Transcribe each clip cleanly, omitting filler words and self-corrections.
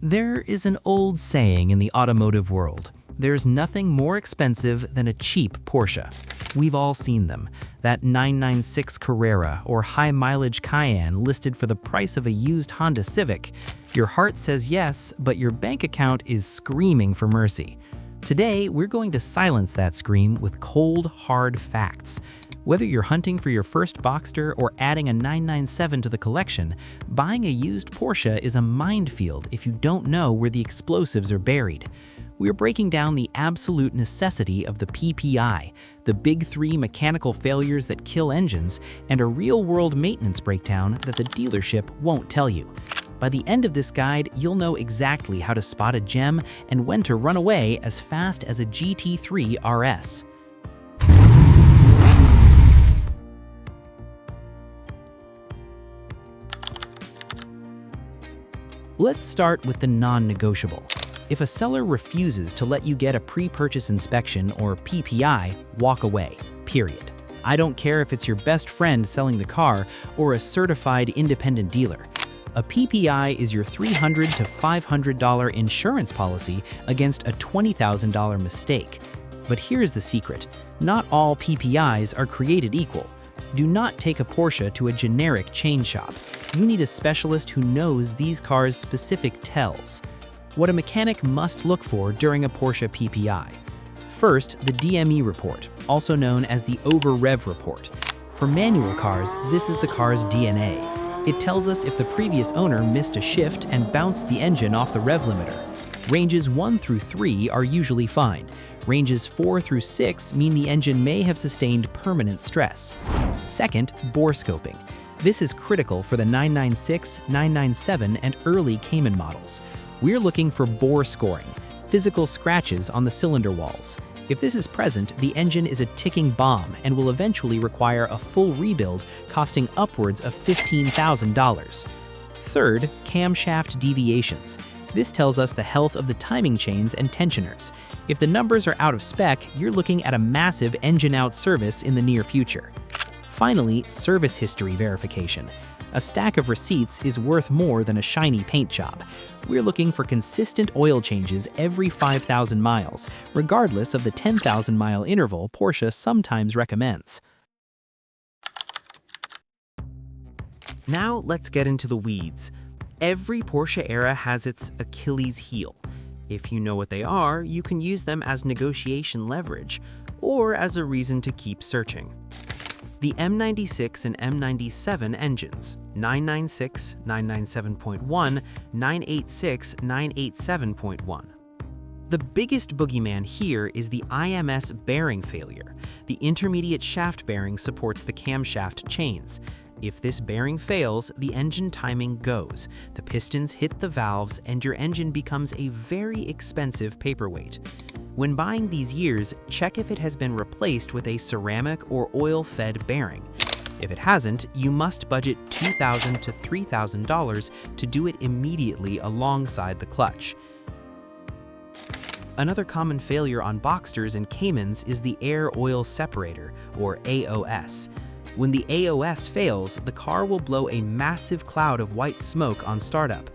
There is an old saying in the automotive world: there's nothing more expensive than a cheap Porsche. We've all seen them. That 996 Carrera or high-mileage Cayman listed for the price of a used Honda Civic. Your heart says yes, but your bank account is screaming for mercy. Today, we're going to silence that scream with cold, hard facts. Whether you're hunting for your first Boxster or adding a 997 to the collection, buying a used Porsche is a minefield if you don't know where the explosives are buried. We're breaking down the absolute necessity of the PPI, the big three mechanical failures that kill engines, and a real-world maintenance breakdown that the dealership won't tell you. By the end of this guide, you'll know exactly how to spot a gem and when to run away as fast as a GT3 RS. Let's start with the non-negotiable. If a seller refuses to let you get a pre-purchase inspection or PPI, walk away, period. I don't care if it's your best friend selling the car or a certified independent dealer. A PPI is your $300 to $500 insurance policy against a $20,000 mistake. But here's the secret: not all PPIs are created equal. Do not take a Porsche to a generic chain shop. You need a specialist who knows these cars' specific tells. What a mechanic must look for during a Porsche PPI. First, the DME report, also known as the over-rev report. For manual cars, this is the car's DNA. It tells us if the previous owner missed a shift and bounced the engine off the rev limiter. Ranges 1 through 3 are usually fine. Ranges 4 through 6 mean the engine may have sustained permanent stress. Second, bore scoping. This is critical for the 996, 997, and early Cayman models. We're looking for bore scoring, physical scratches on the cylinder walls. If this is present, the engine is a ticking bomb and will eventually require a full rebuild, costing upwards of $15,000. Third, camshaft deviations. This tells us the health of the timing chains and tensioners. If the numbers are out of spec, you're looking at a massive engine-out service in the near future. Finally, service history verification. A stack of receipts is worth more than a shiny paint job. We're looking for consistent oil changes every 5,000 miles, regardless of the 10,000-mile interval Porsche sometimes recommends. Now let's get into the weeds. Every Porsche era has its Achilles heel. If you know what they are, you can use them as negotiation leverage, or as a reason to keep searching. The M96 and M97 engines, 996, 997.1, 986, 987.1. The biggest boogeyman here is the IMS bearing failure. The intermediate shaft bearing supports the camshaft chains. If this bearing fails, the engine timing goes, the pistons hit the valves, and your engine becomes a very expensive paperweight. When buying these years, check if it has been replaced with a ceramic or oil-fed bearing. If it hasn't, you must budget $2,000 to $3,000 to do it immediately alongside the clutch. Another common failure on Boxsters and Caymans is the air oil separator, or AOS. When the AOS fails, the car will blow a massive cloud of white smoke on startup.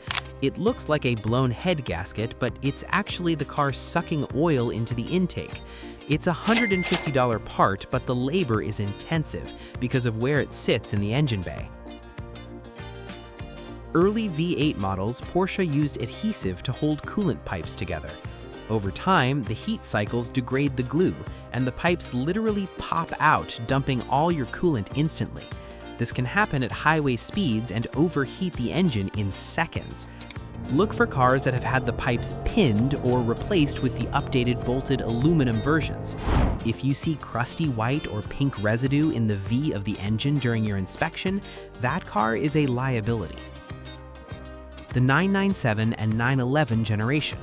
It looks like a blown head gasket, but it's actually the car sucking oil into the intake. It's a $150 part, but the labor is intensive because of where it sits in the engine bay. Early V8 models, Porsche used adhesive to hold coolant pipes together. Over time, the heat cycles degrade the glue, and the pipes literally pop out, dumping all your coolant instantly. This can happen at highway speeds and overheat the engine in seconds. Look for cars that have had the pipes pinned or replaced with the updated bolted aluminum versions. If you see crusty white or pink residue in the V of the engine during your inspection, that car is a liability. The 997 and 911 generation.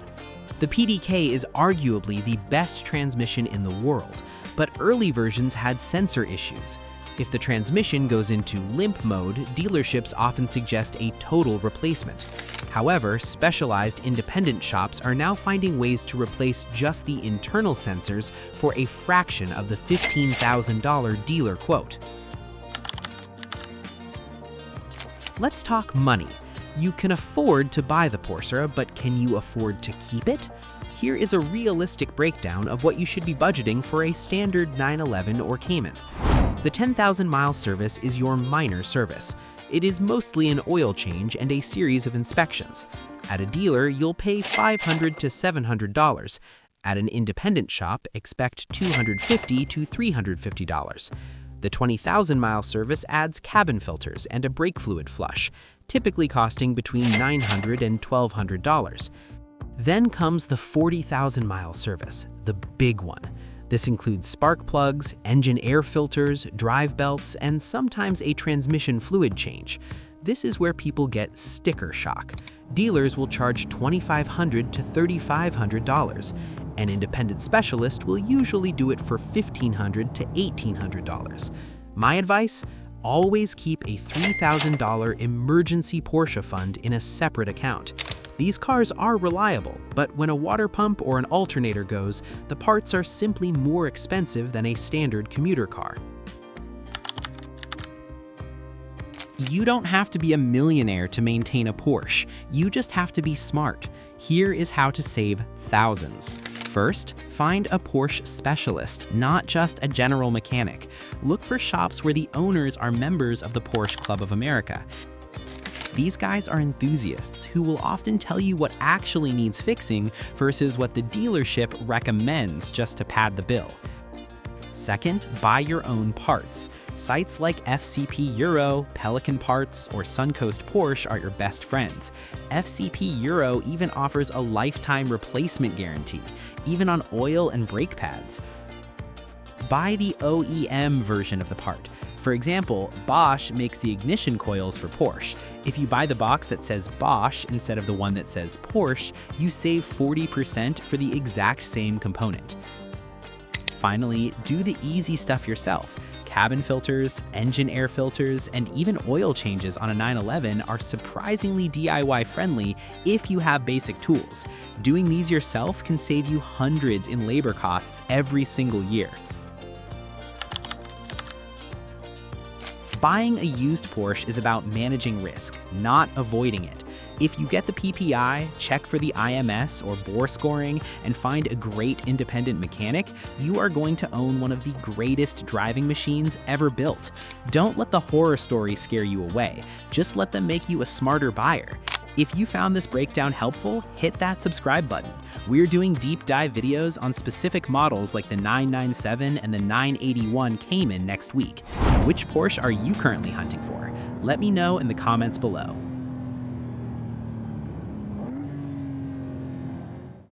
The PDK is arguably the best transmission in the world, but early versions had sensor issues. If the transmission goes into limp mode, dealerships often suggest a total replacement. However, specialized independent shops are now finding ways to replace just the internal sensors for a fraction of the $15,000 dealer quote. Let's talk money. You can afford to buy the Porsche, but can you afford to keep it? Here is a realistic breakdown of what you should be budgeting for a standard 911 or Cayman. The 10,000-mile service is your minor service. It is mostly an oil change and a series of inspections. At a dealer, you'll pay $500 to $700. At an independent shop, expect $250 to $350. The 20,000-mile service adds cabin filters and a brake fluid flush, typically costing between $900 and $1,200. Then comes the 40,000-mile service, the big one. This includes spark plugs, engine air filters, drive belts, and sometimes a transmission fluid change. This is where people get sticker shock. Dealers will charge $2,500 to $3,500. An independent specialist will usually do it for $1,500 to $1,800. My advice? Always keep a $3,000 emergency Porsche fund in a separate account. These cars are reliable, but when a water pump or an alternator goes, the parts are simply more expensive than a standard commuter car. You don't have to be a millionaire to maintain a Porsche. You just have to be smart. Here is how to save thousands. First, find a Porsche specialist, not just a general mechanic. Look for shops where the owners are members of the Porsche Club of America. These guys are enthusiasts who will often tell you what actually needs fixing versus what the dealership recommends just to pad the bill. Second, buy your own parts. Sites like FCP Euro, Pelican Parts, or Suncoast Porsche are your best friends. FCP Euro even offers a lifetime replacement guarantee, even on oil and brake pads. Buy the OEM version of the part. For example, Bosch makes the ignition coils for Porsche. If you buy the box that says Bosch instead of the one that says Porsche, you save 40% for the exact same component. Finally, do the easy stuff yourself. Cabin filters, engine air filters, and even oil changes on a 911 are surprisingly DIY friendly if you have basic tools. Doing these yourself can save you hundreds in labor costs every single year. Buying a used Porsche is about managing risk, not avoiding it. If you get the PPI, check for the IMS or bore scoring, and find a great independent mechanic, you are going to own one of the greatest driving machines ever built. Don't let the horror stories scare you away. Just let them make you a smarter buyer. If you found this breakdown helpful, hit that subscribe button. We're doing deep dive videos on specific models like the 997 and the 981 Cayman next week. Which Porsche are you currently hunting for? Let me know in the comments below.